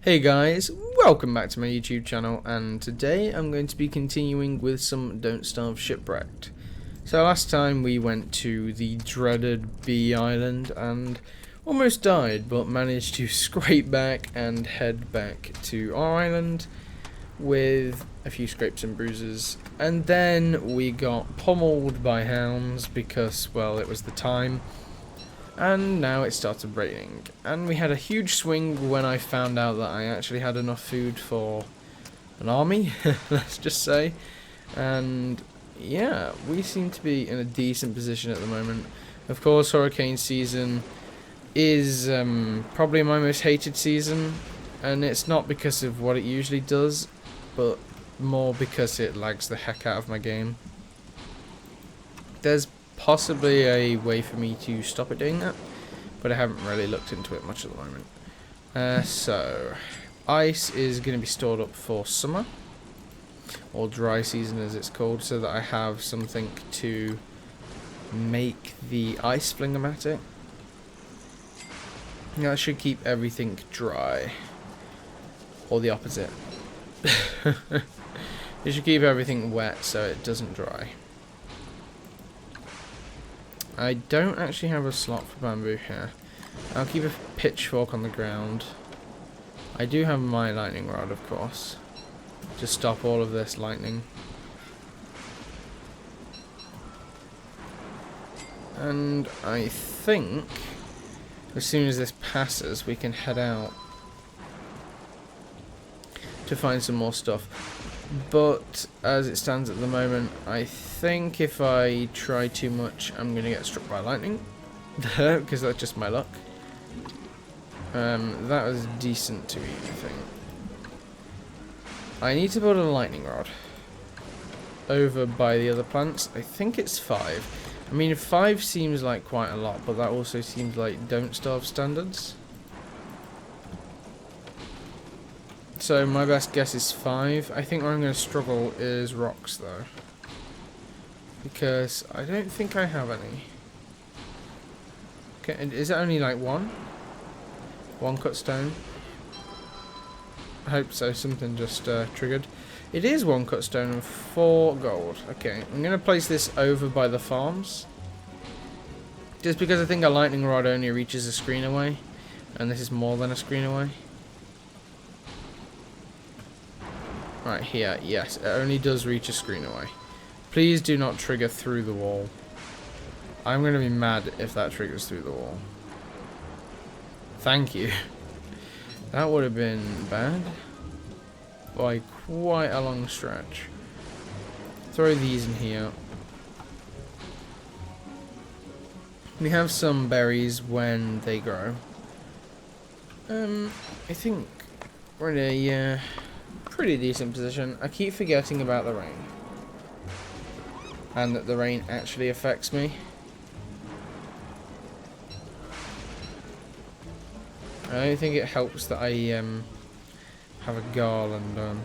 Hey guys, welcome back to my YouTube channel, and today I'm going to be continuing with some Don't Starve Shipwrecked. So last time we went to the dreaded Bee Island and almost died, but managed to scrape back and head back to our island with a few scrapes and bruises. And then we got pummeled by hounds because, well, it was the time. And now it started raining, and we had a huge swing when I found out that I actually had enough food for an army, let's just say. And yeah, we seem to be in a decent position at the moment. Of course, hurricane season is probably my most hated season, and it's not because of what it usually does, but more because it lags the heck out of my game. There's possibly a way for me to stop it doing that, but I haven't really looked into it much at the moment. So ice is going to be stored up for summer, or dry season as it's called, so that I have something to make the ice flingomatic. That should keep everything dry, or the opposite. It should keep everything wet so it doesn't dry. I don't actually have a slot for bamboo here. I'll keep a pitchfork on the ground. I do have my lightning rod, of course, to stop all of this lightning. And I think as soon as this passes, we can head out to find some more stuff. But as it stands at the moment, I think if I try too much, I'm going to get struck by lightning. Because that's just my luck. That was decent to eat, I think. I need to build a lightning rod over by the other plants. I think it's 5. I mean, 5 seems like quite a lot, but that also seems like Don't Starve standards. So my best guess is 5. I think where I'm going to struggle is rocks, though, because I don't think I have any. Okay, is it only like one cut stone? I hope so. Something just triggered. It is 1 cut stone and 4 gold. Okay, I'm going to place this over by the farms, just because I think a lightning rod only reaches a screen away, and this is more than a screen away. Right here, yes, it only does reach a screen away. Please do not trigger through the wall. I'm going to be mad if that triggers through the wall. Thank you. That would have been bad by quite a long stretch. Throw these in here. We have some berries when they grow. I think we're in a pretty decent position. I keep forgetting about the rain, and that the rain actually affects me. I don't think it helps that I have a garland on.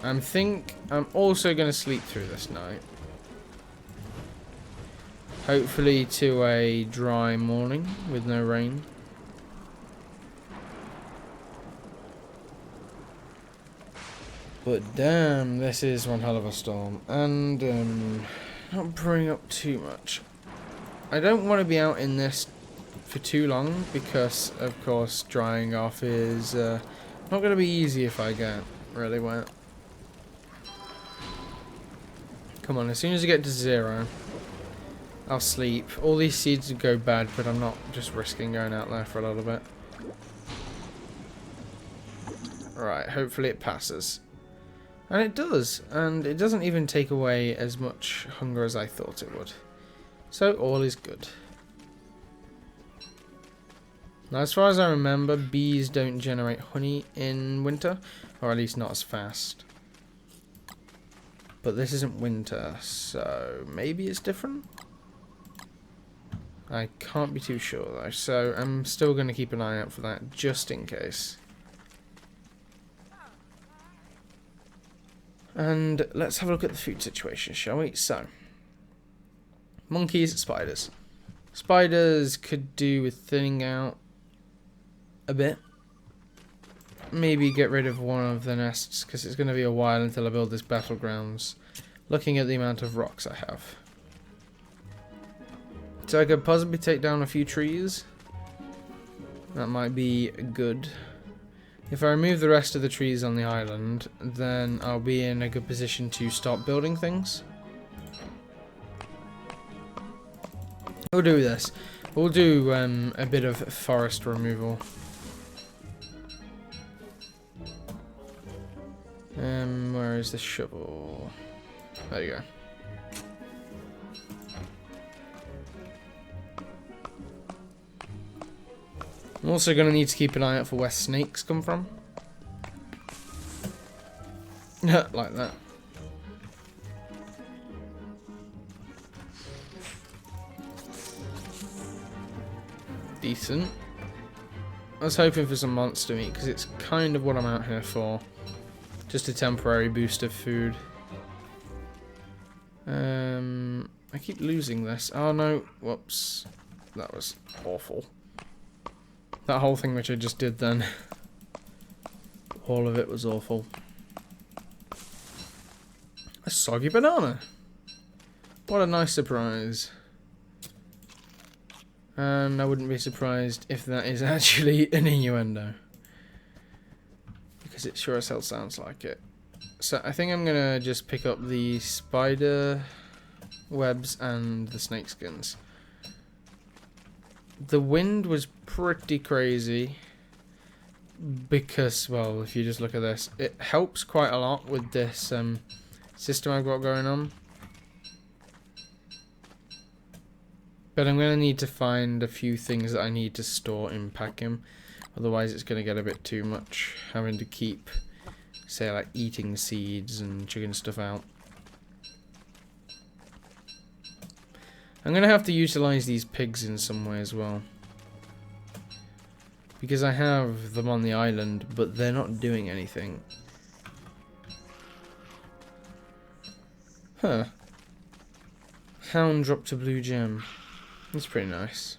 I'm also going to sleep through this night, hopefully to a dry morning with no rain. But damn, this is one hell of a storm, and not brewing up too much. I don't want to be out in this for too long because, of course, drying off is not going to be easy if I get really wet. Come on, as soon as I get to 0, I'll sleep. All these seeds would go bad, but I'm not just risking going out there for a little bit. Right, hopefully it passes. And it does, and it doesn't even take away as much hunger as I thought it would. So all is good. Now, as far as I remember, bees don't generate honey in winter, or at least not as fast. But this isn't winter, so maybe it's different? I can't be too sure though, so I'm still going to keep an eye out for that just in case. And let's have a look at the food situation, shall we? So, monkeys, spiders. Spiders could do with thinning out. a bit. Maybe get rid of one of the nests, because it's going to be a while until I build this battlegrounds. Looking at the amount of rocks I have. So I could possibly take down a few trees. That might be good. If I remove the rest of the trees on the island, then I'll be in a good position to start building things. We'll do this. We'll do a bit of forest removal. Where is the shovel? There you go. I'm also going to need to keep an eye out for where snakes come from. Like that. Decent. I was hoping for some monster meat because it's kind of what I'm out here for. Just a temporary boost of food. I keep losing this. Oh no, whoops. That was awful. That whole thing which I just did then. All of it was awful. A soggy banana. What a nice surprise. And I wouldn't be surprised if that is actually an innuendo. Because it sure as hell sounds like it. So I think I'm going to just pick up the spider webs and the snake skins. The wind was pretty crazy. Because, well, if you just look at this, it helps quite a lot with this system I've got going on. But I'm going to need to find a few things that I need to store in packing. Otherwise it's going to get a bit too much having to keep, say, like eating seeds and chugging stuff out. I'm going to have to utilize these pigs in some way as well. Because I have them on the island, but they're not doing anything. Huh. Hound dropped a blue gem. That's pretty nice.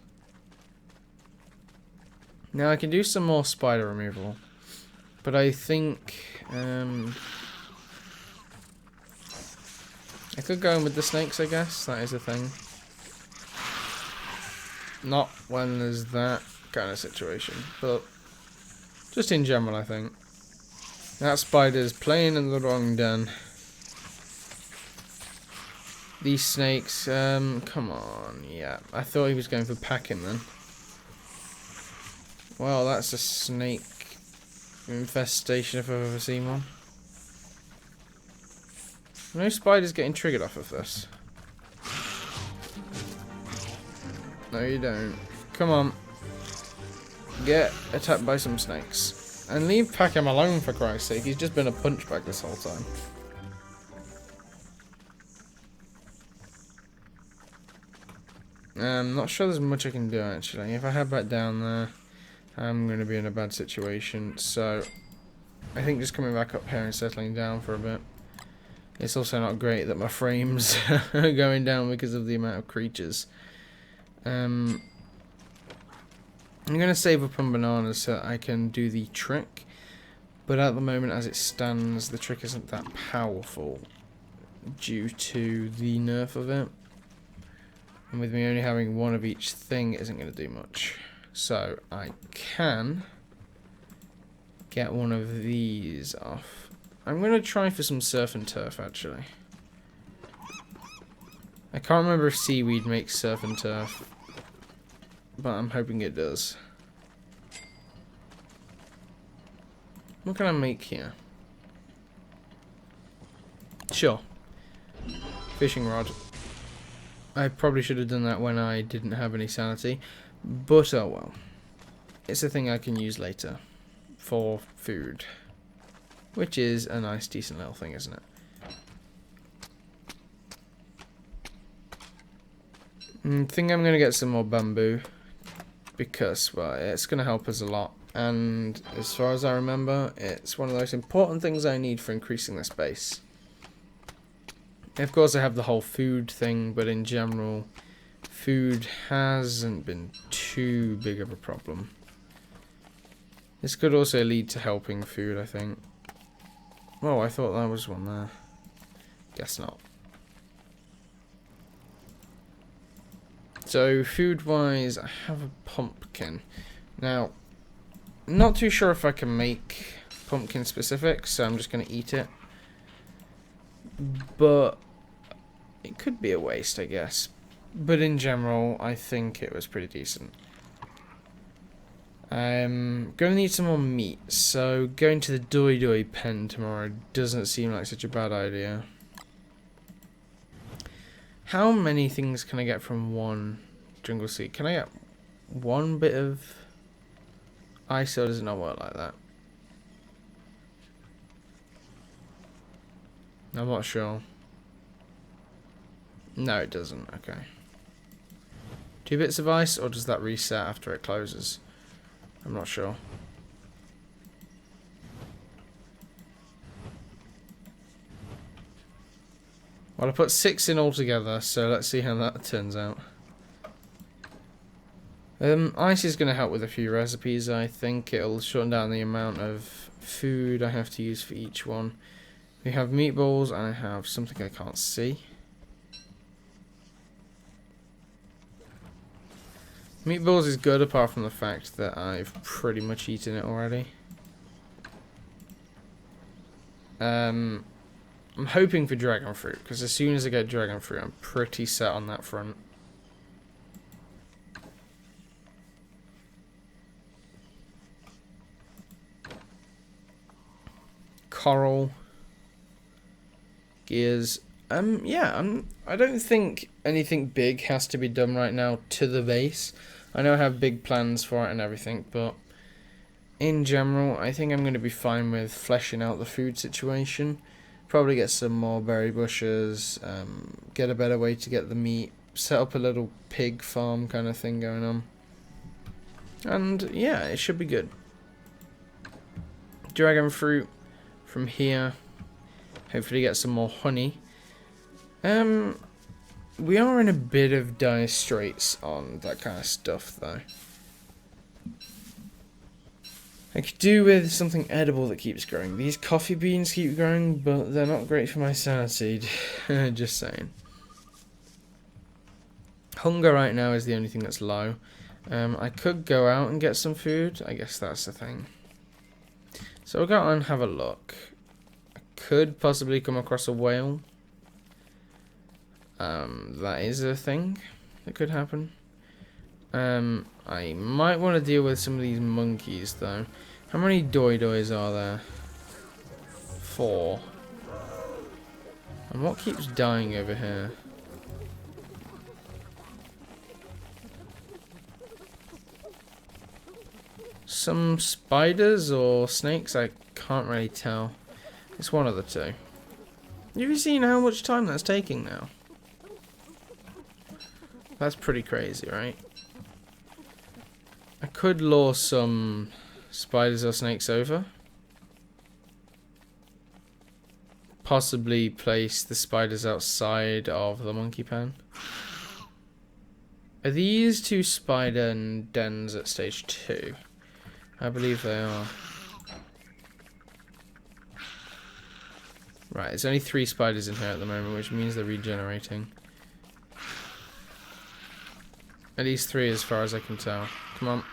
Now I can do some more spider removal. But I think I could go in with the snakes, I guess. That is a thing. Not when there's that kind of situation, but just in general, I think. That spider's playing in the wrong den. These snakes, come on, yeah. I thought he was going for packing then. Well, that's a snake infestation if I've ever seen one. No spiders getting triggered off of this. No, you don't. Come on. Get attacked by some snakes. And leave Packham alone, for Christ's sake. He's just been a punchbag this whole time. I'm not sure there's much I can do, actually. If I head back down there, I'm going to be in a bad situation. So, I think just coming back up here and settling down for a bit. It's also not great that my frames are going down because of the amount of creatures. I'm going to save up on bananas so I can do the trick. But at the moment, as it stands, the trick isn't that powerful due to the nerf of it. And with me only having one of each thing, it isn't going to do much. So I can get one of these off. I'm going to try for some surf and turf, actually. I can't remember if seaweed makes surf and turf, but I'm hoping it does. What can I make here? Sure. Fishing rod. I probably should have done that when I didn't have any sanity, but oh well. It's a thing I can use later for food, which is a nice, decent little thing, isn't it? I think I'm going to get some more bamboo because, well, it's going to help us a lot. And as far as I remember, it's one of those important things I need for increasing the space. Of course, I have the whole food thing, but in general, food hasn't been too big of a problem. This could also lead to helping food, I think. Oh, I thought that was one there. Guess not. So, food-wise, I have a pumpkin. Now, I'm not too sure if I can make pumpkin specific, so I'm just going to eat it. But it could be a waste, I guess. But in general, I think it was pretty decent. I'm going to need some more meat, so going to the Doi Doi pen tomorrow doesn't seem like such a bad idea. How many things can I get from one jungle seed? Can I get one bit of ice, or does it not work like that? I'm not sure. No, it doesn't. Okay. 2 bits of ice, or does that reset after it closes? I'm not sure. Well, I put 6 in altogether, so let's see how that turns out. Ice is going to help with a few recipes. I think it'll shorten down the amount of food I have to use for each one. We have meatballs, and I have something I can't see. Meatballs is good, apart from the fact that I've pretty much eaten it already. I'm hoping for dragon fruit, because as soon as I get dragon fruit, I'm pretty set on that front. Coral. Gears. Yeah, I don't think anything big has to be done right now to the base. I know I have big plans for it and everything, but in general, I think I'm going to be fine with fleshing out the food situation. Probably get some more berry bushes, get a better way to get the meat, set up a little pig farm kind of thing going on. And yeah, it should be good. Dragon fruit from here. Hopefully get some more honey. We are in a bit of dire straits on that kind of stuff, though. I could do with something edible that keeps growing. These coffee beans keep growing, but they're not great for my sanity. Just saying. Hunger right now is the only thing that's low. I could go out and get some food. I guess that's the thing. So I'll go out and have a look. I could possibly come across a whale. That is a thing that could happen. I might want to deal with some of these monkeys, though. How many Doi Dois are there? 4. And what keeps dying over here? Some spiders or snakes? I can't really tell. It's one of the two. Have you seen how much time that's taking now? That's pretty crazy, right? I could lure some spiders or snakes over. Possibly place the spiders outside of the monkey pen. Are these 2 spider dens at stage 2? I believe they are. Right, there's only 3 spiders in here at the moment, which means they're regenerating. At least 3 as far as I can tell. Come on.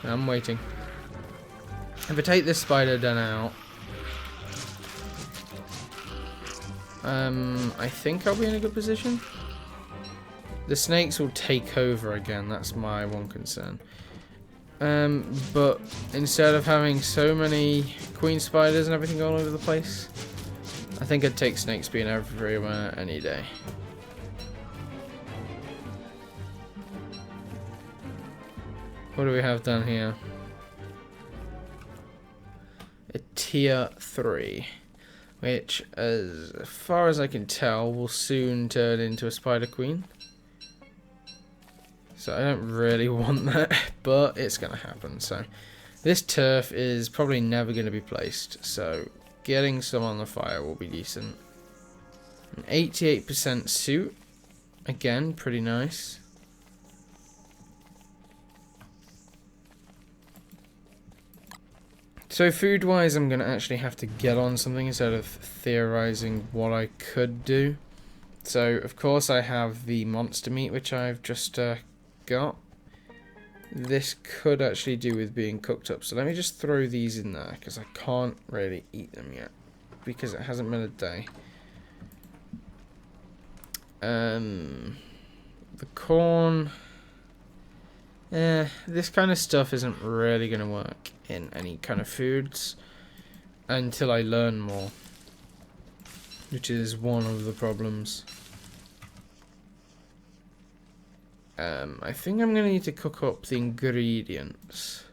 I'm waiting. If I take this spider den out, I think I'll be in a good position. The snakes will take over again, that's my one concern. But instead of having so many queen spiders and everything all over the place, I think I'd take snakes being everywhere any day. What do we have down here? A tier 3, which, as far as I can tell, will soon turn into a spider queen. So I don't really want that, but it's going to happen. So this turf is probably never going to be placed, so getting some on the fire will be decent. An 88% suit. Again, pretty nice. So food-wise, I'm going to actually have to get on something instead of theorizing what I could do. So, of course, I have the monster meat, which I've just got. This could actually do with being cooked up. So let me just throw these in there, because I can't really eat them yet. Because it hasn't been a day. The corn... this kind of stuff isn't really going to work in any kind of foods until I learn more, which is one of the problems. I think I'm going to need to cook up the ingredients.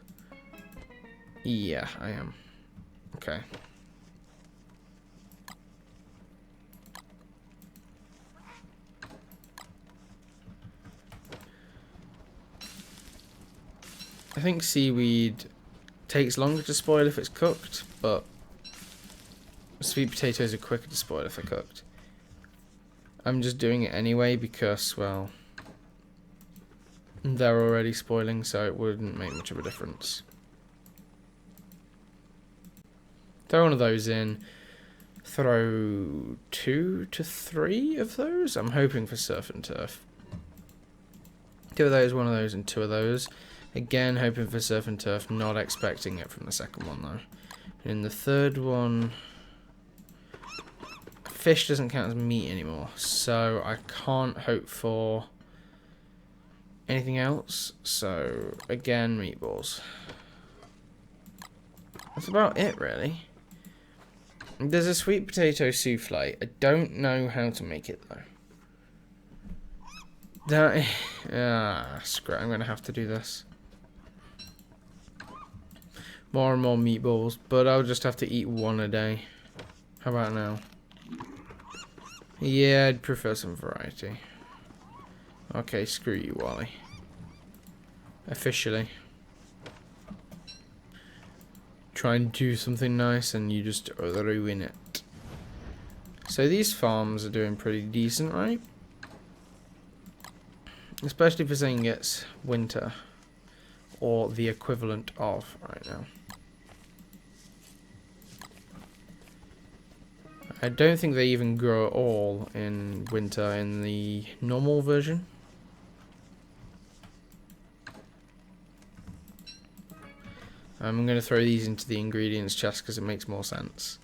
Yeah, I am. Okay. I think seaweed takes longer to spoil if it's cooked, but sweet potatoes are quicker to spoil if they're cooked. I'm just doing it anyway because, well, they're already spoiling, so it wouldn't make much of a difference. Throw one of those in. Throw 2 to 3 of those. I'm hoping for surf and turf. 2 of those, 1 of those, and 2 of those. Again, hoping for surf and turf, not expecting it from the second one though. In the third one, fish doesn't count as meat anymore, so I can't hope for anything else. So, again, meatballs. That's about it, really. There's a sweet potato souffle. I don't know how to make it though. Screw it, I'm going to have to do this. More and more meatballs, but I'll just have to eat 1 a day. How about now? Yeah, I'd prefer some variety. Okay, screw you, Wally. Officially. Try and do something nice and you just ruin it. So these farms are doing pretty decent, right? Especially for saying it's winter. Or the equivalent of right now. I don't think they even grow at all in winter in the normal version. I'm going to throw these into the ingredients chest because it makes more sense.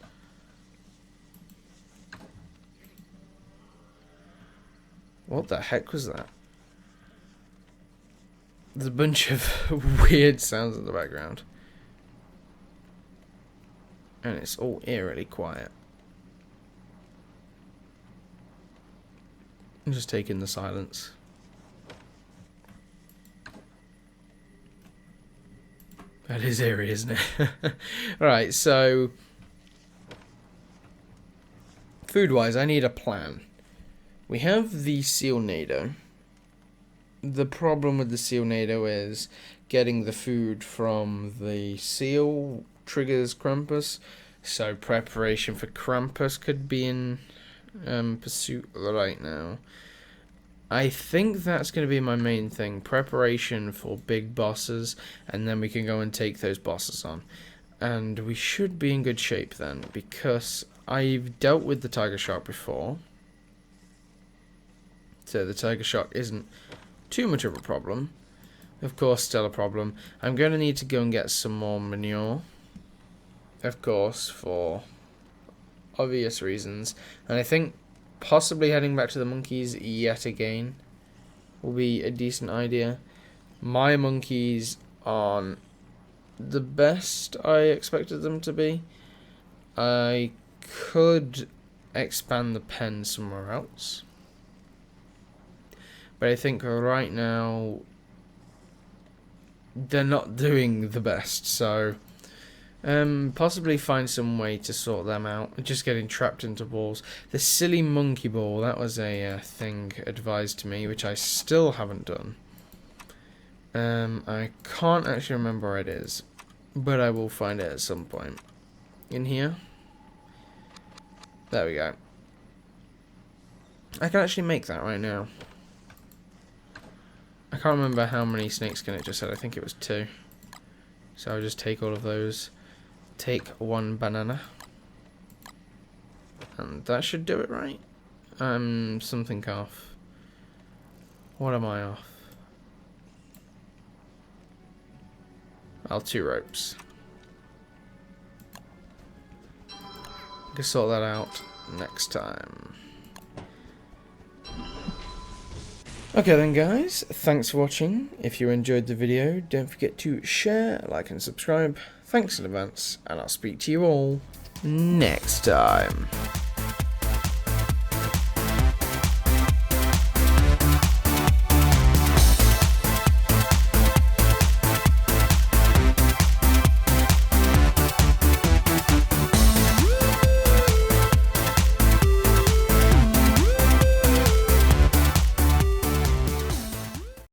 What the heck was that? There's a bunch of weird sounds in the background. And it's all eerily quiet. I'm just taking the silence. That is eerie, isn't it? Alright, so food-wise, I need a plan. We have the Sealnado. The problem with the Sealnado is getting the food from the seal triggers Krampus. So preparation for Krampus could be in pursuit right now. I think that's going to be my main thing. Preparation for big bosses, and then we can go and take those bosses on. And we should be in good shape then, because I've dealt with the Tiger Shark before. So the Tiger Shark isn't too much of a problem. Of course, still a problem. I'm going to need to go and get some more manure. Of course, for obvious reasons. And I think possibly heading back to the monkeys yet again will be a decent idea. My monkeys aren't the best I expected them to be. I could expand the pen somewhere else. But I think right now they're not doing the best, so possibly find some way to sort them out. Just getting trapped into balls. The silly monkey ball, that was a thing advised to me, which I still haven't done. I can't actually remember where it is, but I will find it at some point. In here. There we go. I can actually make that right now. I can't remember how many snake skin it just said. I think it was 2. So I'll just take all of those. Take 1 banana. And that should do it, right? Something off. What am I off? Well, 2 ropes. I can sort that out next time. Okay then guys, thanks for watching. If you enjoyed the video, don't forget to share, like and subscribe. Thanks in advance, and I'll speak to you all next time.